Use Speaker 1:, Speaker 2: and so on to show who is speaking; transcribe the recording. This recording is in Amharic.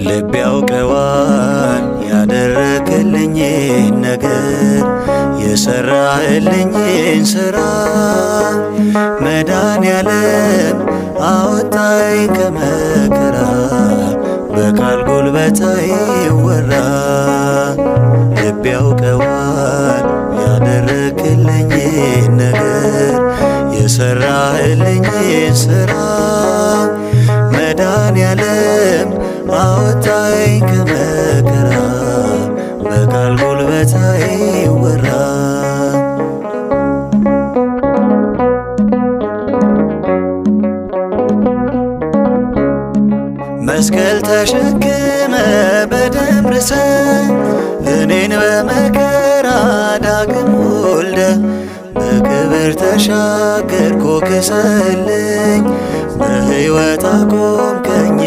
Speaker 1: ልብ ያውቀዋል ያደረክልኝን ነገር የሰራህልኝን ሥራ መድኃኔዓለም አወጣኝ ከመከራ በቃል ጉልበት አይወራ። ልብ ያውቀዋል ያደረክልኝን ነገር የሰራህልኝን ሥራ መድኃኔዓለም አወጣኝ ከመከራ በቃል ጉልበት አይወራ። መስቀል ተሸክመ በደም ርሰ እኔን በመከራ ዳግም ወልደ በክብር ተሻገርኩ ክሰልኝ በሕይወት አቆምከኝ